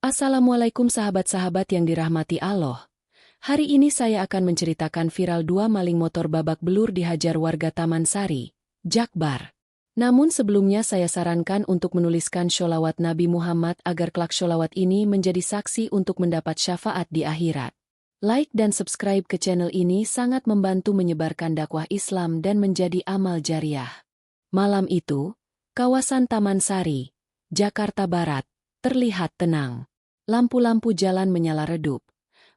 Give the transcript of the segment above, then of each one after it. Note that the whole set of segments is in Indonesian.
Assalamualaikum sahabat-sahabat yang dirahmati Allah. Hari ini saya akan menceritakan viral dua maling motor babak belur dihajar warga Taman Sari, Jakbar. Namun sebelumnya saya sarankan untuk menuliskan sholawat Nabi Muhammad agar kelak sholawat ini menjadi saksi untuk mendapat syafaat di akhirat. Like dan subscribe ke channel ini sangat membantu menyebarkan dakwah Islam dan menjadi amal jariah. Malam itu, kawasan Taman Sari, Jakarta Barat, terlihat tenang. Lampu-lampu jalan menyala redup,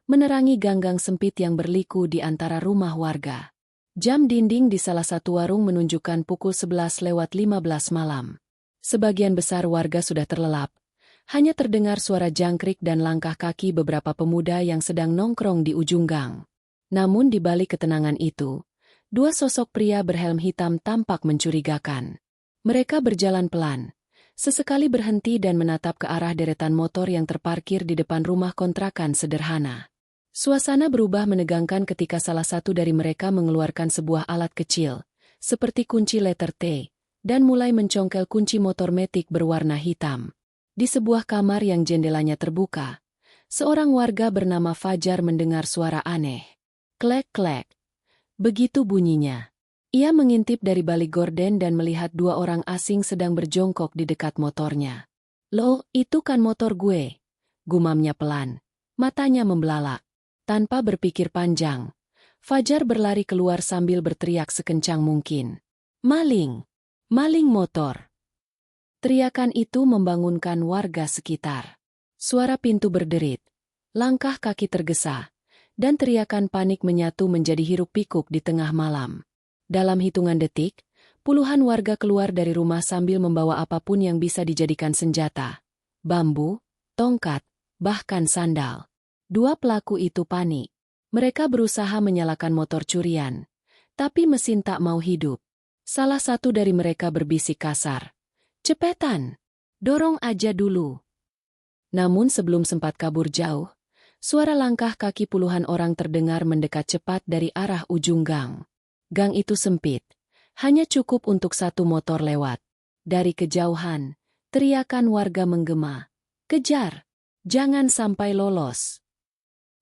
menerangi gang-gang sempit yang berliku di antara rumah warga. Jam dinding di salah satu warung menunjukkan pukul 11:15 malam. Sebagian besar warga sudah terlelap. Hanya terdengar suara jangkrik dan langkah kaki beberapa pemuda yang sedang nongkrong di ujung gang. Namun di balik ketenangan itu, dua sosok pria berhelm hitam tampak mencurigakan. Mereka berjalan pelan. Sesekali berhenti dan menatap ke arah deretan motor yang terparkir di depan rumah kontrakan sederhana. Suasana berubah menegangkan ketika salah satu dari mereka mengeluarkan sebuah alat kecil, seperti kunci letter T, dan mulai mencongkel kunci motor metik berwarna hitam. Di sebuah kamar yang jendelanya terbuka, seorang warga bernama Fajar mendengar suara aneh. Klek-klek. Begitu bunyinya. Ia mengintip dari balik gorden dan melihat dua orang asing sedang berjongkok di dekat motornya. "Loh, itu kan motor gue," gumamnya pelan. Matanya membelalak. Tanpa berpikir panjang, Fajar berlari keluar sambil berteriak sekencang mungkin. "Maling! Maling motor!" Teriakan itu membangunkan warga sekitar. Suara pintu berderit, langkah kaki tergesa, dan teriakan panik menyatu menjadi hiruk-pikuk di tengah malam. Dalam hitungan detik, puluhan warga keluar dari rumah sambil membawa apapun yang bisa dijadikan senjata. Bambu, tongkat, bahkan sandal. Dua pelaku itu panik. Mereka berusaha menyalakan motor curian. Tapi mesin tak mau hidup. Salah satu dari mereka berbisik kasar. "Cepetan! Dorong aja dulu!" Namun sebelum sempat kabur jauh, suara langkah kaki puluhan orang terdengar mendekat cepat dari arah ujung gang. Gang itu sempit, hanya cukup untuk satu motor lewat. Dari kejauhan, teriakan warga menggema, "Kejar! Jangan sampai lolos!"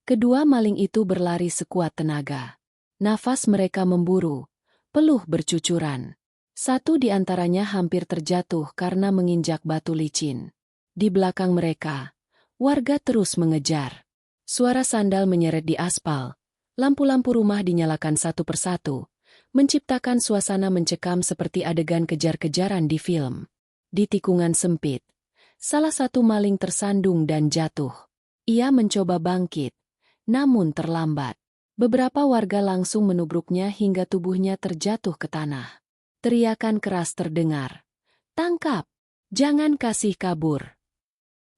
Kedua maling itu berlari sekuat tenaga. Nafas mereka memburu, peluh bercucuran. Satu di antaranya hampir terjatuh karena menginjak batu licin. Di belakang mereka, warga terus mengejar. Suara sandal menyeret di aspal, lampu-lampu rumah dinyalakan satu persatu, menciptakan suasana mencekam seperti adegan kejar-kejaran di film. Di tikungan sempit, salah satu maling tersandung dan jatuh. Ia mencoba bangkit, namun terlambat. Beberapa warga langsung menubruknya hingga tubuhnya terjatuh ke tanah. Teriakan keras terdengar, "Tangkap! Jangan kasih kabur!"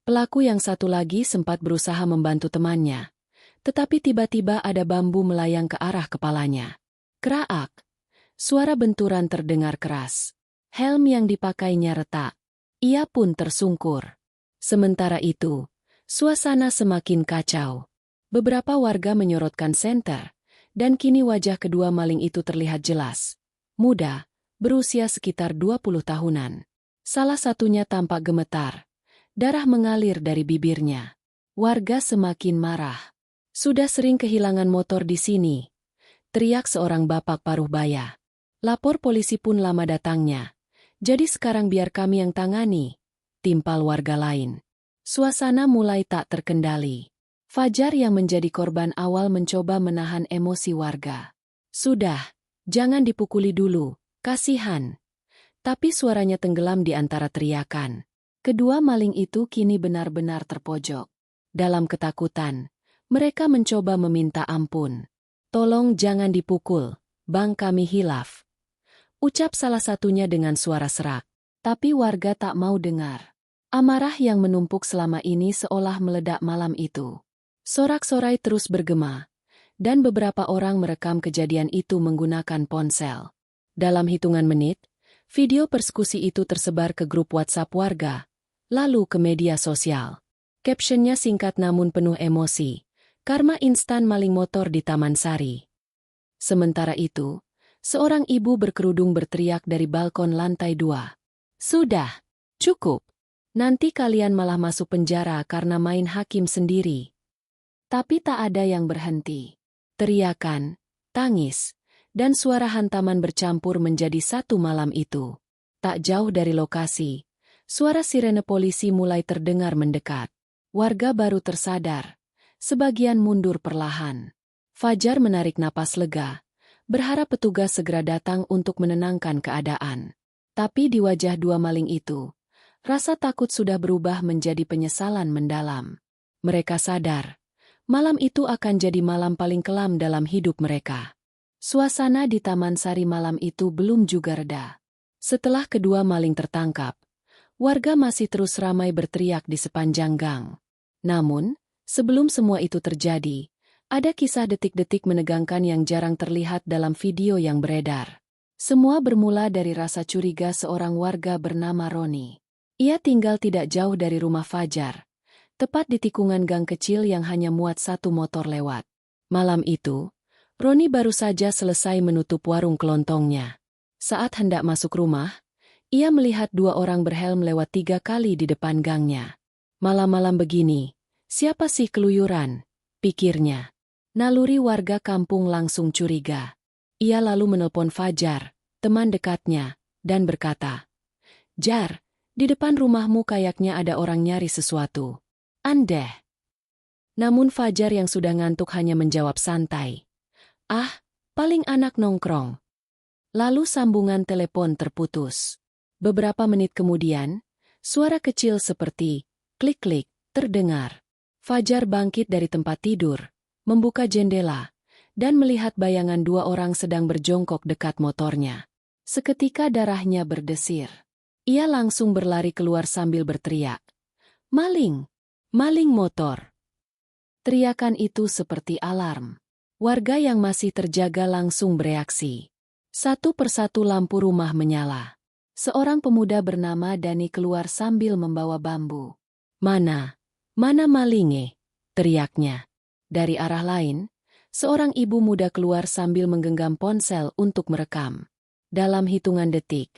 Pelaku yang satu lagi sempat berusaha membantu temannya, tetapi tiba-tiba ada bambu melayang ke arah kepalanya. Kraak! Suara benturan terdengar keras. Helm yang dipakainya retak. Ia pun tersungkur. Sementara itu, suasana semakin kacau. Beberapa warga menyorotkan senter, dan kini wajah kedua maling itu terlihat jelas. Muda, berusia sekitar 20 tahunan. Salah satunya tampak gemetar. Darah mengalir dari bibirnya. Warga semakin marah. "Sudah sering kehilangan motor di sini," teriak seorang bapak paruh baya. "Lapor polisi pun lama datangnya. Jadi sekarang biar kami yang tangani," timpal warga lain. Suasana mulai tak terkendali. Fajar yang menjadi korban awal mencoba menahan emosi warga. "Sudah, jangan dipukuli dulu, kasihan." Tapi suaranya tenggelam di antara teriakan. Kedua maling itu kini benar-benar terpojok. Dalam ketakutan, mereka mencoba meminta ampun. "Tolong jangan dipukul, Bang, kami hilaf," ucap salah satunya dengan suara serak. Tapi warga tak mau dengar. Amarah yang menumpuk selama ini seolah meledak malam itu. Sorak-sorai terus bergema, dan beberapa orang merekam kejadian itu menggunakan ponsel. Dalam hitungan menit, video persekusi itu tersebar ke grup WhatsApp warga, lalu ke media sosial. Captionnya singkat namun penuh emosi. "Karma instan maling motor di Taman Sari." Sementara itu, seorang ibu berkerudung berteriak dari balkon lantai 2. "Sudah, cukup. Nanti kalian malah masuk penjara karena main hakim sendiri. Tapi tak ada yang berhenti. Teriakan, tangis, dan suara hantaman bercampur menjadi satu malam itu. Tak jauh dari lokasi, suara sirene polisi mulai terdengar mendekat. Warga baru tersadar. Sebagian mundur perlahan. Fajar menarik napas lega, berharap petugas segera datang untuk menenangkan keadaan. Tapi di wajah dua maling itu, rasa takut sudah berubah menjadi penyesalan mendalam. Mereka sadar, malam itu akan jadi malam paling kelam dalam hidup mereka. Suasana di Taman Sari malam itu belum juga reda. Setelah kedua maling tertangkap, warga masih terus ramai berteriak di sepanjang gang. Namun, sebelum semua itu terjadi, ada kisah detik-detik menegangkan yang jarang terlihat dalam video yang beredar. Semua bermula dari rasa curiga seorang warga bernama Roni. Ia tinggal tidak jauh dari rumah Fajar, tepat di tikungan gang kecil yang hanya muat satu motor lewat. Malam itu, Roni baru saja selesai menutup warung kelontongnya. Saat hendak masuk rumah, ia melihat dua orang berhelm lewat 3 kali di depan gangnya. Malam-malam begini, siapa sih keluyuran? Pikirnya. Naluri warga kampung langsung curiga. Ia lalu menelpon Fajar, teman dekatnya, dan berkata, "Jar, di depan rumahmu kayaknya ada orang nyari sesuatu. Andeh." Namun Fajar yang sudah ngantuk hanya menjawab santai, "Ah, paling anak nongkrong." Lalu sambungan telepon terputus. Beberapa menit kemudian, suara kecil seperti klik-klik terdengar. Fajar bangkit dari tempat tidur, membuka jendela, dan melihat bayangan dua orang sedang berjongkok dekat motornya. Seketika darahnya berdesir. Ia langsung berlari keluar sambil berteriak, "Maling! Maling motor!" Teriakan itu seperti alarm. Warga yang masih terjaga langsung bereaksi. Satu persatu lampu rumah menyala. Seorang pemuda bernama Dani keluar sambil membawa bambu. Mana malinge?" teriaknya. Dari arah lain, seorang ibu muda keluar sambil menggenggam ponsel untuk merekam. Dalam hitungan detik,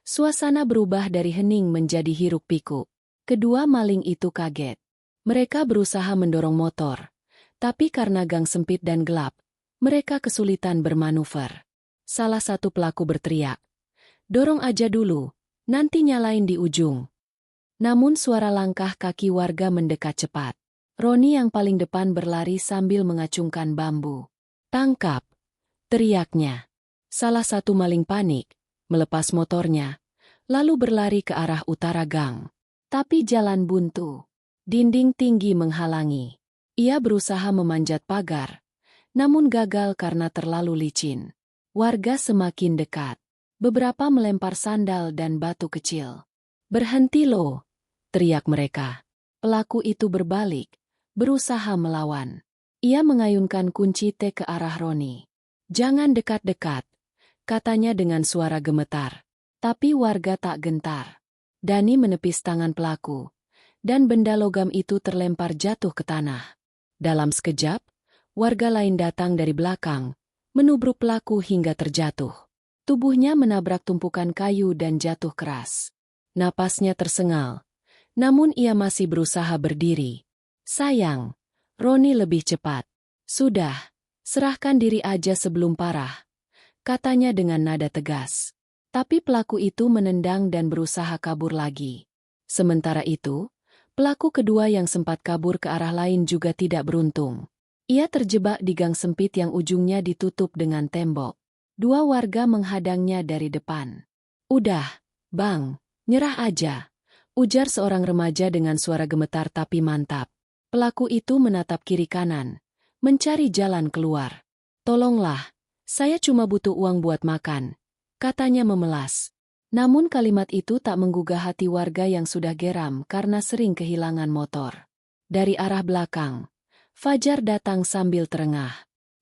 suasana berubah dari hening menjadi hiruk-pikuk. Kedua maling itu kaget. Mereka berusaha mendorong motor, tapi karena gang sempit dan gelap, mereka kesulitan bermanuver. Salah satu pelaku berteriak, "Dorong aja dulu, nanti nyalain di ujung." Namun suara langkah kaki warga mendekat cepat. Roni yang paling depan berlari sambil mengacungkan bambu. "Tangkap!" teriaknya. Salah satu maling panik, melepas motornya, lalu berlari ke arah utara gang. Tapi jalan buntu. Dinding tinggi menghalangi. Ia berusaha memanjat pagar, namun gagal karena terlalu licin. Warga semakin dekat. Beberapa melempar sandal dan batu kecil. "Berhenti lo!" teriak mereka. Pelaku itu berbalik, berusaha melawan. Ia mengayunkan kunci T ke arah Roni. "Jangan dekat-dekat," katanya dengan suara gemetar. Tapi warga tak gentar. Dani menepis tangan pelaku, dan benda logam itu terlempar jatuh ke tanah. Dalam sekejap, warga lain datang dari belakang, menubruk pelaku hingga terjatuh. Tubuhnya menabrak tumpukan kayu dan jatuh keras. Napasnya tersengal, namun ia masih berusaha berdiri. "Sayang, Roni lebih cepat." "Sudah, serahkan diri aja sebelum parah," katanya dengan nada tegas. Tapi pelaku itu menendang dan berusaha kabur lagi. Sementara itu, pelaku kedua yang sempat kabur ke arah lain juga tidak beruntung. Ia terjebak di gang sempit yang ujungnya ditutup dengan tembok. Dua warga menghadangnya dari depan. "Udah, Bang, nyerah aja," ujar seorang remaja dengan suara gemetar tapi mantap. Pelaku itu menatap kiri kanan, mencari jalan keluar. "Tolonglah, saya cuma butuh uang buat makan," katanya memelas. Namun kalimat itu tak menggugah hati warga yang sudah geram karena sering kehilangan motor. Dari arah belakang, Fajar datang sambil terengah.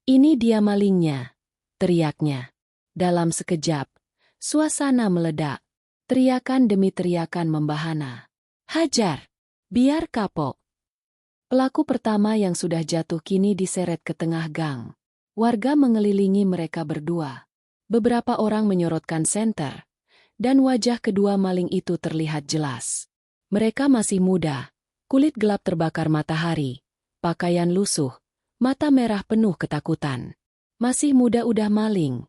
"Ini dia malingnya," teriaknya. Dalam sekejap, suasana meledak. Teriakan demi teriakan membahana. "Hajar! Biar kapok!" Pelaku pertama yang sudah jatuh kini diseret ke tengah gang. Warga mengelilingi mereka berdua. Beberapa orang menyorotkan senter, dan wajah kedua maling itu terlihat jelas. Mereka masih muda, kulit gelap terbakar matahari, pakaian lusuh, mata merah penuh ketakutan. Masih muda udah maling.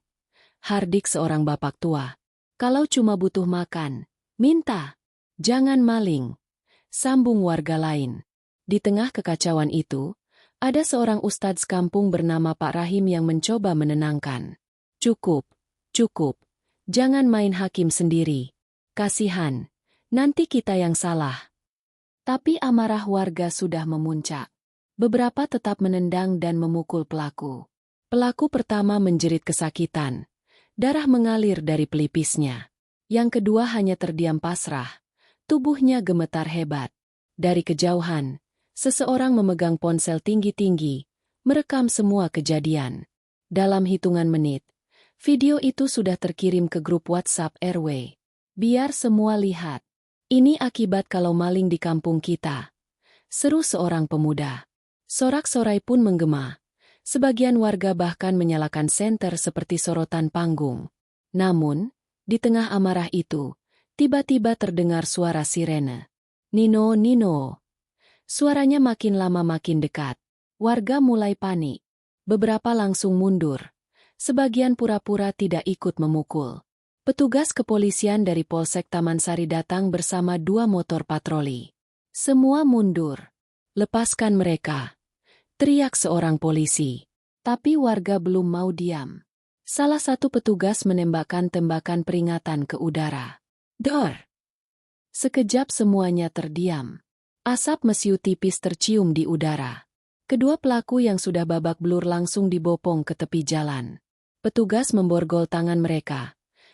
Hardik seorang bapak tua. Kalau cuma butuh makan, minta. Jangan maling. Sambung warga lain. Di tengah kekacauan itu, ada seorang ustadz kampung bernama Pak Rahim yang mencoba menenangkan. Cukup, cukup. Jangan main hakim sendiri. Kasihan. Nanti kita yang salah. Tapi amarah warga sudah memuncak. Beberapa tetap menendang dan memukul pelaku. Pelaku pertama menjerit kesakitan. Darah mengalir dari pelipisnya. Yang kedua hanya terdiam pasrah. Tubuhnya gemetar hebat. Dari kejauhan, seseorang memegang ponsel tinggi-tinggi, merekam semua kejadian. Dalam hitungan menit, video itu sudah terkirim ke grup WhatsApp RW. Biar semua lihat. Ini akibat kalau maling di kampung kita. Seru seorang pemuda. Sorak-sorai pun menggema. Sebagian warga bahkan menyalakan senter seperti sorotan panggung. Namun, di tengah amarah itu, tiba-tiba terdengar suara sirene. Nino, Nino. Suaranya makin lama makin dekat. Warga mulai panik. Beberapa langsung mundur. Sebagian pura-pura tidak ikut memukul. Petugas kepolisian dari Polsek Taman Sari datang bersama 2 motor patroli. Semua mundur. Lepaskan mereka. Teriak seorang polisi. Tapi warga belum mau diam. Salah satu petugas menembakkan tembakan peringatan ke udara. Dor! Sekejap semuanya terdiam. Asap mesiu tipis tercium di udara. Kedua pelaku yang sudah babak belur langsung dibopong ke tepi jalan. Petugas memborgol tangan mereka.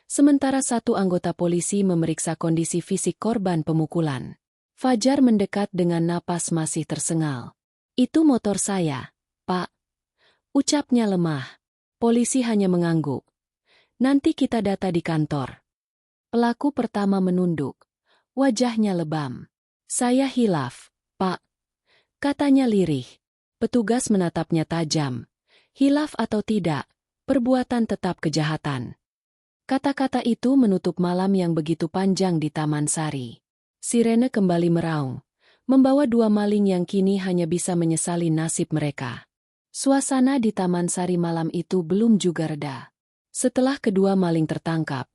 Sementara satu anggota polisi memeriksa kondisi fisik korban pemukulan. Fajar mendekat dengan napas masih tersengal. Itu motor saya, Pak. Ucapnya lemah. Polisi hanya mengangguk. Nanti kita data di kantor. Pelaku pertama menunduk. Wajahnya lebam. Saya hilaf, Pak. Katanya lirih. Petugas menatapnya tajam. Hilaf atau tidak, perbuatan tetap kejahatan. Kata-kata itu menutup malam yang begitu panjang di Taman Sari. Sirene kembali meraung, membawa 2 maling yang kini hanya bisa menyesali nasib mereka. Suasana di Taman Sari malam itu belum juga reda. Setelah kedua maling tertangkap,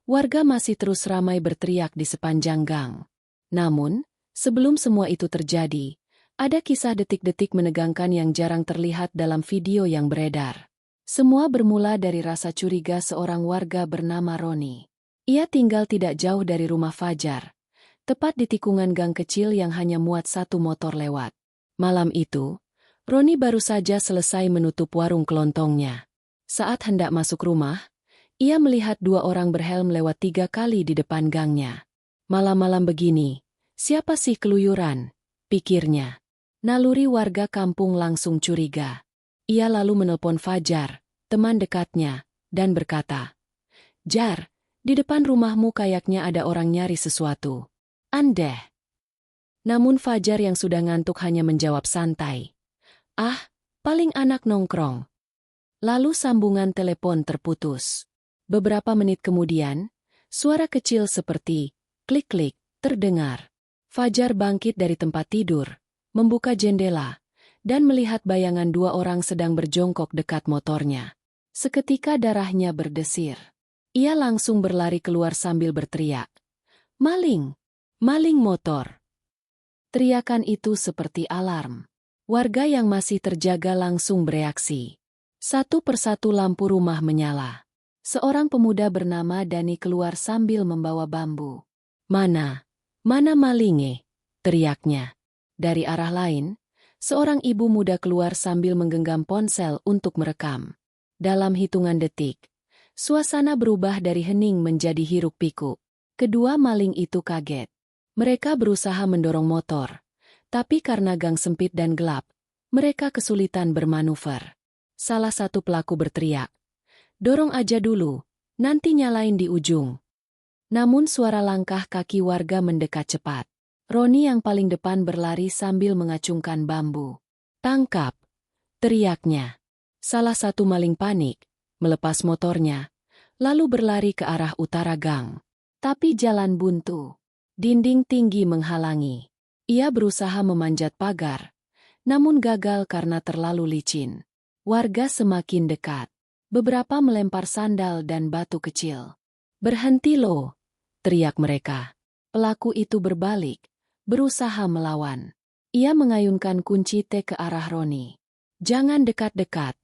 warga masih terus ramai berteriak di sepanjang gang. Namun, sebelum semua itu terjadi, ada kisah detik-detik menegangkan yang jarang terlihat dalam video yang beredar. Semua bermula dari rasa curiga seorang warga bernama Roni. Ia tinggal tidak jauh dari rumah Fajar, tepat di tikungan gang kecil yang hanya muat 1 motor lewat. Malam itu, Roni baru saja selesai menutup warung kelontongnya. Saat hendak masuk rumah, ia melihat 2 orang berhelm lewat 3 kali di depan gangnya. Malam-malam begini, siapa sih keluyuran? Pikirnya. Naluri warga kampung langsung curiga. Ia lalu menelpon Fajar, teman dekatnya, dan berkata, Jar, di depan rumahmu kayaknya ada orang nyari sesuatu. Andeh. Namun Fajar yang sudah ngantuk hanya menjawab santai. Ah, paling anak nongkrong. Lalu sambungan telepon terputus. Beberapa menit kemudian, suara kecil seperti klik-klik terdengar. Fajar bangkit dari tempat tidur, membuka jendela, dan melihat bayangan 2 orang sedang berjongkok dekat motornya. Seketika darahnya berdesir. Ia langsung berlari keluar sambil berteriak. Maling! Maling motor! Teriakan itu seperti alarm. Warga yang masih terjaga langsung bereaksi. Satu persatu lampu rumah menyala. Seorang pemuda bernama Dani keluar sambil membawa bambu. Mana? Mana malinge? Teriaknya. Dari arah lain, seorang ibu muda keluar sambil menggenggam ponsel untuk merekam. Dalam hitungan detik, suasana berubah dari hening menjadi hiruk-pikuk. Kedua maling itu kaget. Mereka berusaha mendorong motor, tapi karena gang sempit dan gelap, mereka kesulitan bermanuver. Salah satu pelaku berteriak, "Dorong aja dulu, nanti nyalain di ujung." Namun suara langkah kaki warga mendekat cepat. Roni yang paling depan berlari sambil mengacungkan bambu. "Tangkap!" teriaknya. Salah satu maling panik, melepas motornya, lalu berlari ke arah utara gang. Tapi jalan buntu. Dinding tinggi menghalangi. Ia berusaha memanjat pagar, namun gagal karena terlalu licin. Warga semakin dekat. Beberapa melempar sandal dan batu kecil. "Berhenti lo!" teriak mereka. Pelaku itu berbalik, berusaha melawan. Ia mengayunkan kunci T ke arah Roni. "Jangan dekat-dekat,"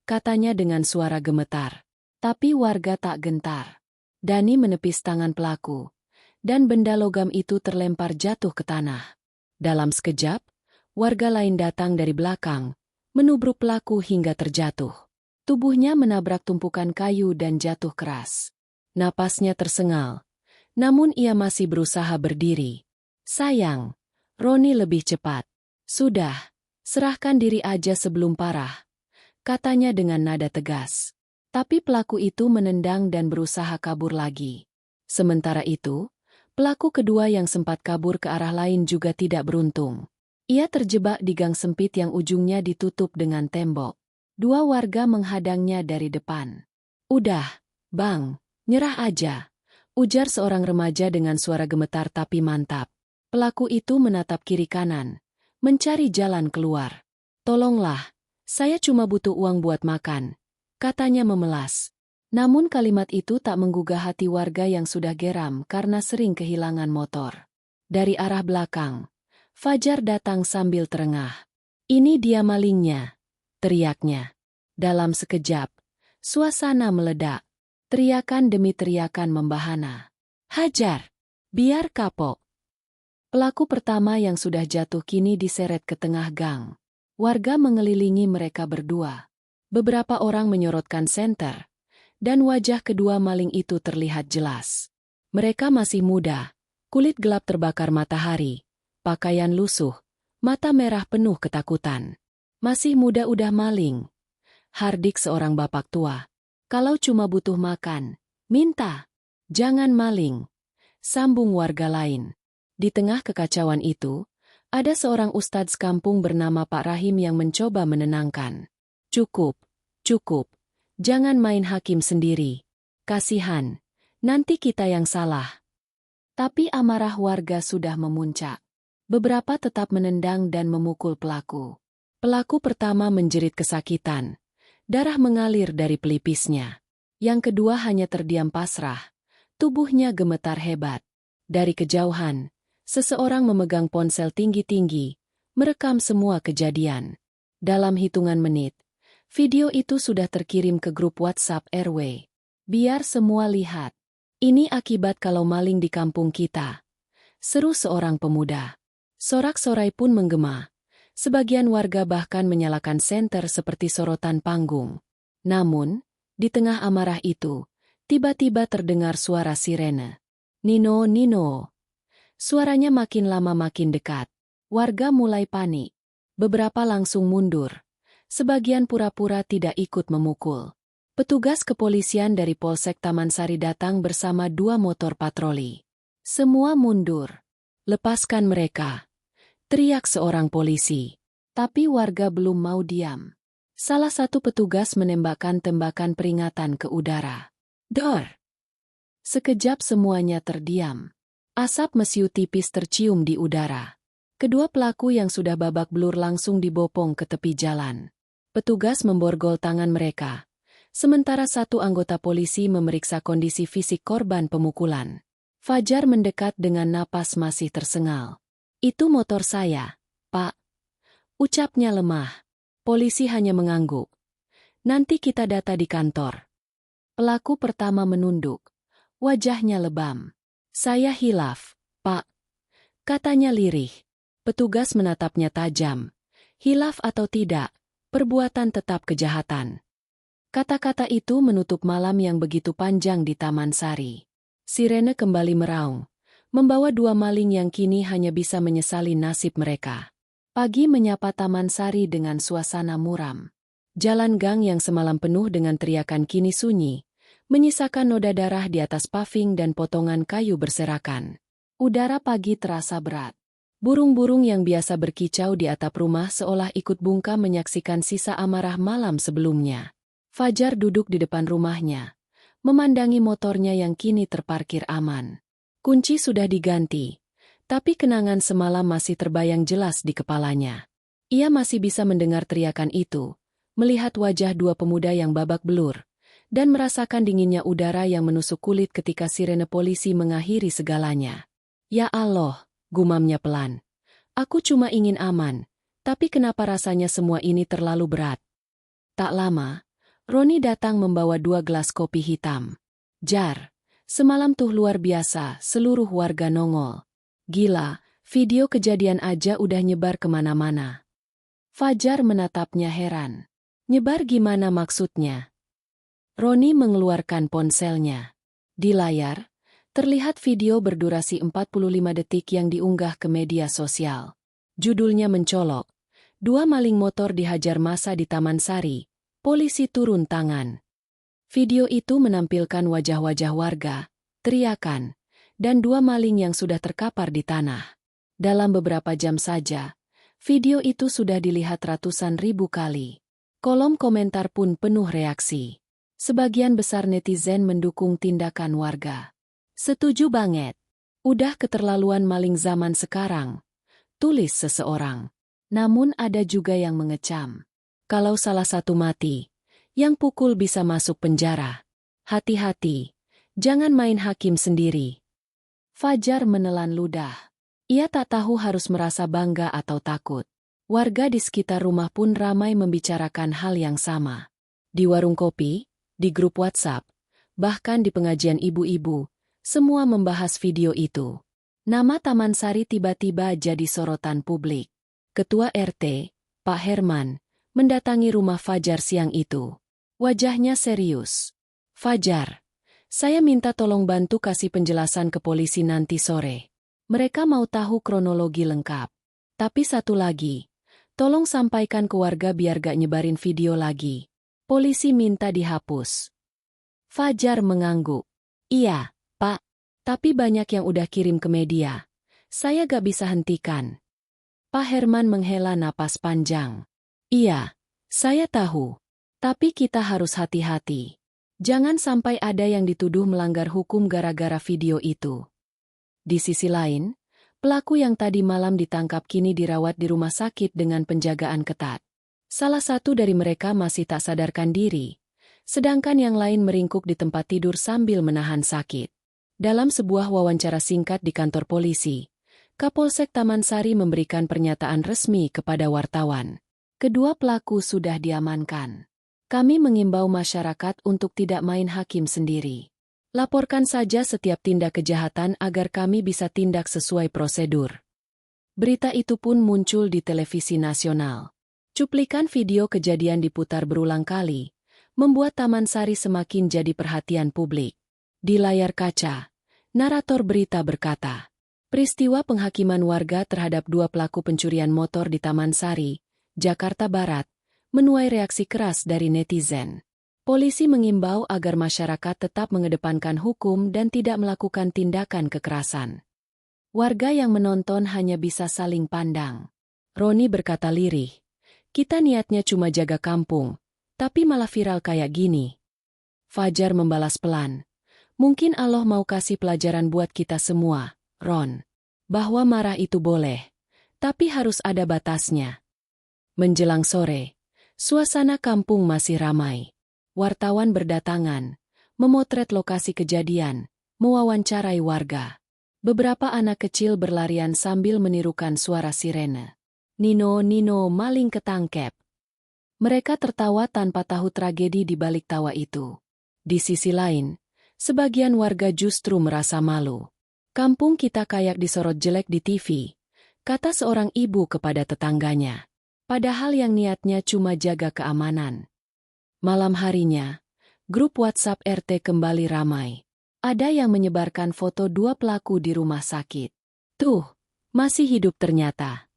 katanya dengan suara gemetar. Tapi warga tak gentar. Dani menepis tangan pelaku, dan benda logam itu terlempar jatuh ke tanah. Dalam sekejap, warga lain datang dari belakang, menubruk pelaku hingga terjatuh. Tubuhnya menabrak tumpukan kayu dan jatuh keras. Napasnya tersengal, namun ia masih berusaha berdiri. "Sayang, Roni lebih cepat." "Sudah, serahkan diri aja sebelum parah," katanya dengan nada tegas. Tapi pelaku itu menendang dan berusaha kabur lagi. Sementara itu, pelaku kedua yang sempat kabur ke arah lain juga tidak beruntung. Ia terjebak di gang sempit yang ujungnya ditutup dengan tembok. Dua warga menghadangnya dari depan. "Udah, Bang, nyerah aja," ujar seorang remaja dengan suara gemetar tapi mantap. Pelaku itu menatap kiri kanan, mencari jalan keluar. "Tolonglah, saya cuma butuh uang buat makan," katanya memelas. Namun kalimat itu tak menggugah hati warga yang sudah geram karena sering kehilangan motor. Dari arah belakang, Fajar datang sambil terengah. "Ini dia malingnya," teriaknya. Dalam sekejap, suasana meledak. Teriakan demi teriakan membahana. "Hajar! Biar kapok!" Pelaku pertama yang sudah jatuh kini diseret ke tengah gang. Warga mengelilingi mereka berdua. Beberapa orang menyorotkan senter, dan wajah kedua maling itu terlihat jelas. Mereka masih muda, kulit gelap terbakar matahari, pakaian lusuh, mata merah penuh ketakutan. "Masih muda udah maling," hardik seorang bapak tua. "Kalau cuma butuh makan, minta. Jangan maling," sambung warga lain. Di tengah kekacauan itu, ada seorang ustadz kampung bernama Pak Rahim yang mencoba menenangkan. "Cukup, cukup. Jangan main hakim sendiri. Kasihan, nanti kita yang salah." Tapi amarah warga sudah memuncak. Beberapa tetap menendang dan memukul pelaku. Pelaku pertama menjerit kesakitan. Darah mengalir dari pelipisnya. Yang kedua hanya terdiam pasrah. Tubuhnya gemetar hebat. Dari kejauhan, seseorang memegang ponsel tinggi-tinggi, merekam semua kejadian. Dalam hitungan menit, video itu sudah terkirim ke grup WhatsApp RW. "Biar semua lihat. Ini akibat kalau maling di kampung kita," seru seorang pemuda. Sorak-sorai pun menggema. Sebagian warga bahkan menyalakan senter seperti sorotan panggung. Namun, di tengah amarah itu, tiba-tiba terdengar suara sirene. "Nino, Nino." Suaranya makin lama makin dekat. Warga mulai panik. Beberapa langsung mundur. Sebagian pura-pura tidak ikut memukul. Petugas kepolisian dari Polsek Taman Sari datang bersama 2 motor patroli. "Semua mundur. Lepaskan mereka," teriak seorang polisi. Tapi warga belum mau diam. Salah satu petugas menembakkan tembakan peringatan ke udara. "Dor!" Sekejap semuanya terdiam. Asap mesiu tipis tercium di udara. Kedua pelaku yang sudah babak belur langsung dibopong ke tepi jalan. Petugas memborgol tangan mereka, sementara satu anggota polisi memeriksa kondisi fisik korban pemukulan. Fajar mendekat dengan napas masih tersengal. "Itu motor saya, Pak," ucapnya lemah. Polisi hanya mengangguk. "Nanti kita data di kantor." Pelaku pertama menunduk. Wajahnya lebam. "Saya hilaf, Pak," katanya lirih. Petugas menatapnya tajam. Hilaf atau tidak, perbuatan tetap kejahatan. Kata-kata itu menutup malam yang begitu panjang di Taman Sari. Sirene kembali meraung, membawa 2 maling yang kini hanya bisa menyesali nasib mereka. Pagi menyapa Taman Sari dengan suasana muram. Jalan gang yang semalam penuh dengan teriakan kini sunyi, menyisakan noda darah di atas paving dan potongan kayu berserakan. Udara pagi terasa berat. Burung-burung yang biasa berkicau di atap rumah seolah ikut bungkam menyaksikan sisa amarah malam sebelumnya. Fajar duduk di depan rumahnya, memandangi motornya yang kini terparkir aman. Kunci sudah diganti, tapi kenangan semalam masih terbayang jelas di kepalanya. Ia masih bisa mendengar teriakan itu, melihat wajah dua pemuda yang babak belur, dan merasakan dinginnya udara yang menusuk kulit ketika sirene polisi mengakhiri segalanya. Ya Allah, gumamnya pelan. Aku cuma ingin aman, tapi kenapa rasanya semua ini terlalu berat? Tak lama, Roni datang membawa 2 gelas kopi hitam. Jar, semalam tuh luar biasa, seluruh warga nongol. Gila, video kejadian aja udah nyebar kemana-mana. Fajar menatapnya heran. Nyebar gimana maksudnya? Roni mengeluarkan ponselnya. Di layar, terlihat video berdurasi 45 detik yang diunggah ke media sosial. Judulnya mencolok. 2 maling motor dihajar massa di Taman Sari. Polisi turun tangan. Video itu menampilkan wajah-wajah warga, teriakan, dan 2 maling yang sudah terkapar di tanah. Dalam beberapa jam saja, video itu sudah dilihat ratusan ribu kali. Kolom komentar pun penuh reaksi. Sebagian besar netizen mendukung tindakan warga. Setuju banget. Udah keterlaluan maling zaman sekarang, tulis seseorang. Namun ada juga yang mengecam. Kalau salah satu mati, yang pukul bisa masuk penjara. Hati-hati, jangan main hakim sendiri. Fajar menelan ludah. Ia tak tahu harus merasa bangga atau takut. Warga di sekitar rumah pun ramai membicarakan hal yang sama. Di warung kopi, di grup WhatsApp, bahkan di pengajian ibu-ibu, semua membahas video itu. Nama Taman Sari tiba-tiba jadi sorotan publik. Ketua RT, Pak Herman, mendatangi rumah Fajar siang itu. Wajahnya serius. Fajar, saya minta tolong bantu kasih penjelasan ke polisi nanti sore. Mereka mau tahu kronologi lengkap. Tapi satu lagi, tolong sampaikan ke warga biar gak nyebarin video lagi. Polisi minta dihapus. Fajar mengangguk. Iya, Pak. Tapi banyak yang udah kirim ke media. Saya gak bisa hentikan. Pak Herman menghela napas panjang. Iya, saya tahu. Tapi kita harus hati-hati. Jangan sampai ada yang dituduh melanggar hukum gara-gara video itu. Di sisi lain, pelaku yang tadi malam ditangkap kini dirawat di rumah sakit dengan penjagaan ketat. Salah satu dari mereka masih tak sadarkan diri, sedangkan yang lain meringkuk di tempat tidur sambil menahan sakit. Dalam sebuah wawancara singkat di kantor polisi, Kapolsek Taman Sari memberikan pernyataan resmi kepada wartawan. Kedua pelaku sudah diamankan. Kami mengimbau masyarakat untuk tidak main hakim sendiri. Laporkan saja setiap tindak kejahatan agar kami bisa tindak sesuai prosedur. Berita itu pun muncul di televisi nasional. Cuplikan video kejadian diputar berulang kali, membuat Taman Sari semakin jadi perhatian publik. Di layar kaca, narator berita berkata, peristiwa penghakiman warga terhadap 2 pelaku pencurian motor di Taman Sari, Jakarta Barat, menuai reaksi keras dari netizen. Polisi mengimbau agar masyarakat tetap mengedepankan hukum dan tidak melakukan tindakan kekerasan. Warga yang menonton hanya bisa saling pandang. Roni berkata lirih, kita niatnya cuma jaga kampung, tapi malah viral kayak gini. Fajar membalas pelan, mungkin Allah mau kasih pelajaran buat kita semua, Ron. Bahwa marah itu boleh, tapi harus ada batasnya. Menjelang sore, suasana kampung masih ramai. Wartawan berdatangan, memotret lokasi kejadian, mewawancarai warga. Beberapa anak kecil berlarian sambil menirukan suara sirene. Nino, Nino, maling ketangkep. Mereka tertawa tanpa tahu tragedi di balik tawa itu. Di sisi lain, sebagian warga justru merasa malu. Kampung kita kayak disorot jelek di TV, kata seorang ibu kepada tetangganya. Padahal yang niatnya cuma jaga keamanan. Malam harinya, grup WhatsApp RT kembali ramai. Ada yang menyebarkan foto 2 pelaku di rumah sakit. Tuh, masih hidup ternyata.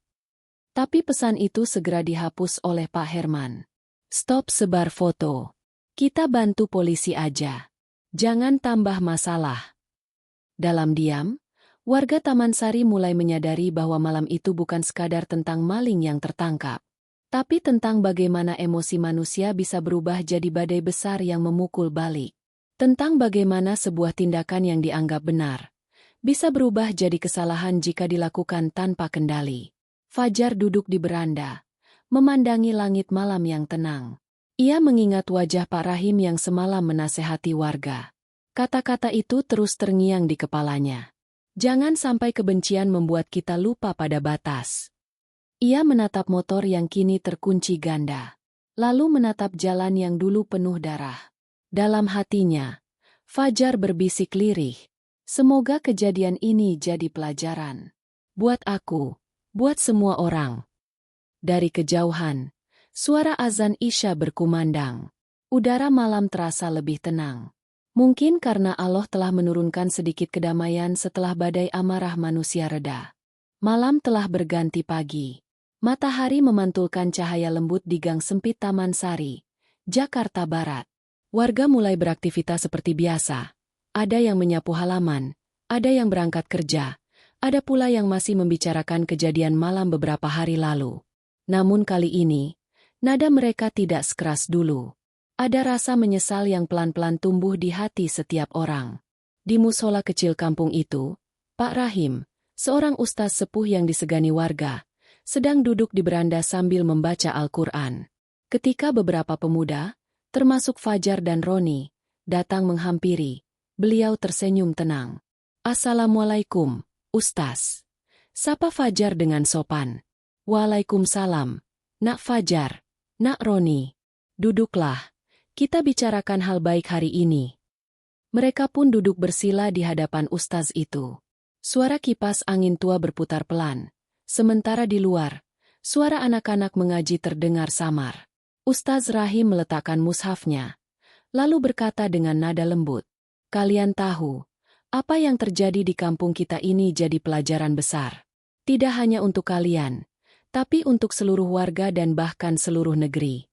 Tapi pesan itu segera dihapus oleh Pak Herman. Stop sebar foto. Kita bantu polisi aja. Jangan tambah masalah. Dalam diam, warga Taman Sari mulai menyadari bahwa malam itu bukan sekadar tentang maling yang tertangkap, tapi tentang bagaimana emosi manusia bisa berubah jadi badai besar yang memukul balik. Tentang bagaimana sebuah tindakan yang dianggap benar bisa berubah jadi kesalahan jika dilakukan tanpa kendali. Fajar duduk di beranda, memandangi langit malam yang tenang. Ia mengingat wajah Pak Rahim yang semalam menasehati warga. Kata-kata itu terus terngiang di kepalanya. Jangan sampai kebencian membuat kita lupa pada batas. Ia menatap motor yang kini terkunci ganda. Lalu menatap jalan yang dulu penuh darah. Dalam hatinya, Fajar berbisik lirih. Semoga kejadian ini jadi pelajaran. Buat aku, buat semua orang. Dari kejauhan, suara azan Isya berkumandang. Udara malam terasa lebih tenang. Mungkin karena Allah telah menurunkan sedikit kedamaian setelah badai amarah manusia reda. Malam telah berganti pagi. Matahari memantulkan cahaya lembut di gang sempit Taman Sari, Jakarta Barat. Warga mulai beraktivitas seperti biasa. Ada yang menyapu halaman, ada yang berangkat kerja, ada pula yang masih membicarakan kejadian malam beberapa hari lalu. Namun kali ini, nada mereka tidak sekeras dulu. Ada rasa menyesal yang pelan-pelan tumbuh di hati setiap orang. Di musola kecil kampung itu, Pak Rahim, seorang ustaz sepuh yang disegani warga, sedang duduk di beranda sambil membaca Al-Quran. Ketika beberapa pemuda, termasuk Fajar dan Roni, datang menghampiri, beliau tersenyum tenang. "Assalamualaikum, Ustaz." Sapa Fajar dengan sopan. "Waalaikumsalam, Nak Fajar, Nak Roni. Duduklah, kita bicarakan hal baik hari ini." Mereka pun duduk bersila di hadapan Ustaz itu. Suara kipas angin tua berputar pelan. Sementara di luar, suara anak-anak mengaji terdengar samar. Ustaz Rahim meletakkan mushafnya, lalu berkata dengan nada lembut, "Kalian tahu, apa yang terjadi di kampung kita ini jadi pelajaran besar. Tidak hanya untuk kalian, tapi untuk seluruh warga dan bahkan seluruh negeri."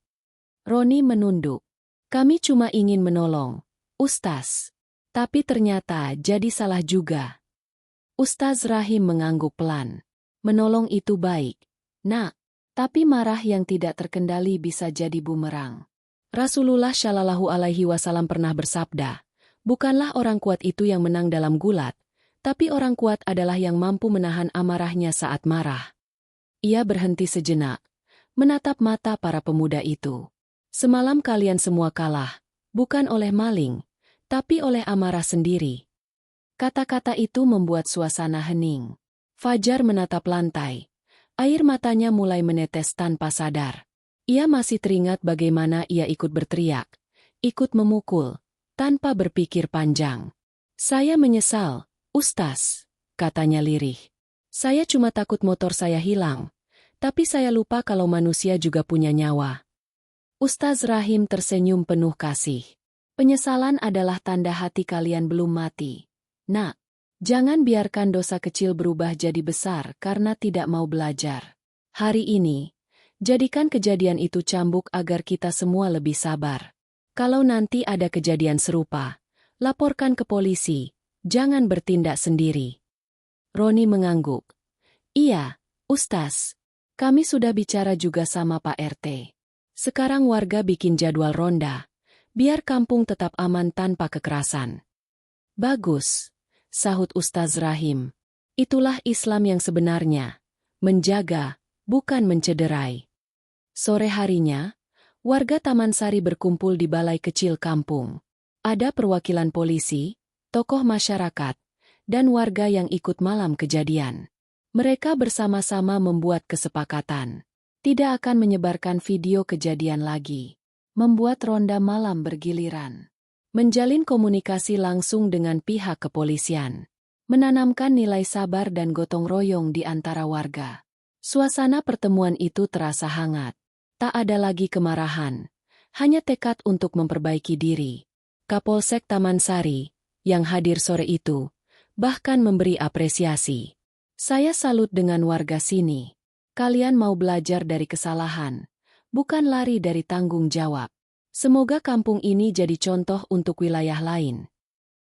Roni menunduk. "Kami cuma ingin menolong, Ustaz. Tapi ternyata jadi salah juga." Ustaz Rahim mengangguk pelan. "Menolong itu baik, Nak. Tapi marah yang tidak terkendali bisa jadi bumerang. Rasulullah Shallallahu Alaihi Wasallam pernah bersabda, bukanlah orang kuat itu yang menang dalam gulat, tapi orang kuat adalah yang mampu menahan amarahnya saat marah." Ia berhenti sejenak, menatap mata para pemuda itu. "Semalam kalian semua kalah, bukan oleh maling, tapi oleh amarah sendiri." Kata-kata itu membuat suasana hening. Fajar menatap lantai. Air matanya mulai menetes tanpa sadar. Ia masih teringat bagaimana ia ikut berteriak, ikut memukul, tanpa berpikir panjang. "Saya menyesal, Ustaz," katanya lirih. "Saya cuma takut motor saya hilang, tapi saya lupa kalau manusia juga punya nyawa." Ustaz Rahim tersenyum penuh kasih. "Penyesalan adalah tanda hati kalian belum mati. Nak, jangan biarkan dosa kecil berubah jadi besar karena tidak mau belajar. Hari ini, jadikan kejadian itu cambuk agar kita semua lebih sabar. Kalau nanti ada kejadian serupa, laporkan ke polisi, jangan bertindak sendiri." Roni mengangguk. "Iya, Ustaz. Kami sudah bicara juga sama Pak RT. Sekarang warga bikin jadwal ronda, biar kampung tetap aman tanpa kekerasan." "Bagus," sahut Ustaz Rahim. "Itulah Islam yang sebenarnya. Menjaga, bukan mencederai." Sore harinya, warga Taman Sari berkumpul di balai kecil kampung. Ada perwakilan polisi, tokoh masyarakat, dan warga yang ikut malam kejadian. Mereka bersama-sama membuat kesepakatan. Tidak akan menyebarkan video kejadian lagi. Membuat ronda malam bergiliran. Menjalin komunikasi langsung dengan pihak kepolisian. Menanamkan nilai sabar dan gotong royong di antara warga. Suasana pertemuan itu terasa hangat. Tak ada lagi kemarahan. Hanya tekad untuk memperbaiki diri. Kapolsek Taman Sari, yang hadir sore itu, bahkan memberi apresiasi. "Saya salut dengan warga sini. Kalian mau belajar dari kesalahan, bukan lari dari tanggung jawab. Semoga kampung ini jadi contoh untuk wilayah lain."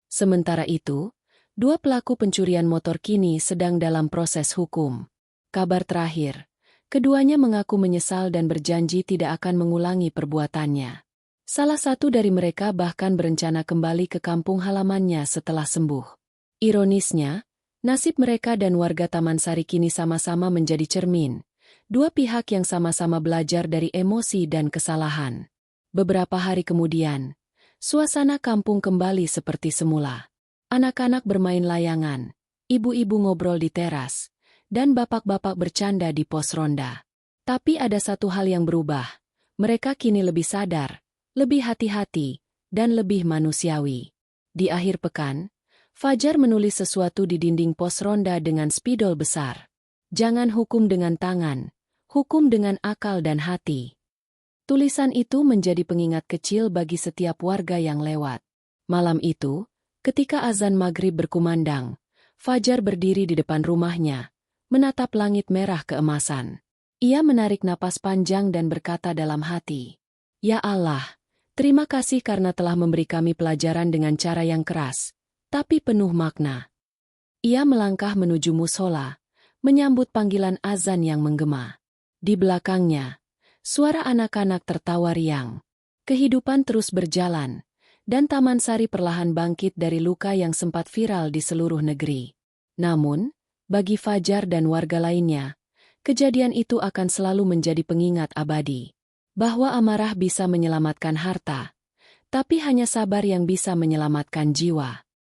Sementara itu, dua pelaku pencurian motor kini sedang dalam proses hukum. Kabar terakhir, keduanya mengaku menyesal dan berjanji tidak akan mengulangi perbuatannya. Salah satu dari mereka bahkan berencana kembali ke kampung halamannya setelah sembuh. Ironisnya, nasib mereka dan warga Taman Sari kini sama-sama menjadi cermin. Dua pihak yang sama-sama belajar dari emosi dan kesalahan. Beberapa hari kemudian, suasana kampung kembali seperti semula. Anak-anak bermain layangan, ibu-ibu ngobrol di teras, dan bapak-bapak bercanda di pos ronda. Tapi ada satu hal yang berubah. Mereka kini lebih sadar, lebih hati-hati, dan lebih manusiawi. Di akhir pekan, Fajar menulis sesuatu di dinding pos ronda dengan spidol besar. Jangan hukum dengan tangan, hukum dengan akal dan hati. Tulisan itu menjadi pengingat kecil bagi setiap warga yang lewat. Malam itu, ketika azan maghrib berkumandang, Fajar berdiri di depan rumahnya, menatap langit merah keemasan. Ia menarik napas panjang dan berkata dalam hati, "Ya Allah, terima kasih karena telah memberi kami pelajaran dengan cara yang keras, tapi penuh makna." Ia melangkah menuju musola, menyambut panggilan azan yang menggema. Di belakangnya, suara anak-anak tertawa riang. Kehidupan terus berjalan, dan Taman Sari perlahan bangkit dari luka yang sempat viral di seluruh negeri. Namun, bagi Fajar dan warga lainnya, kejadian itu akan selalu menjadi pengingat abadi. Bahwa amarah bisa menyelamatkan harta, tapi hanya sabar yang bisa menyelamatkan jiwa.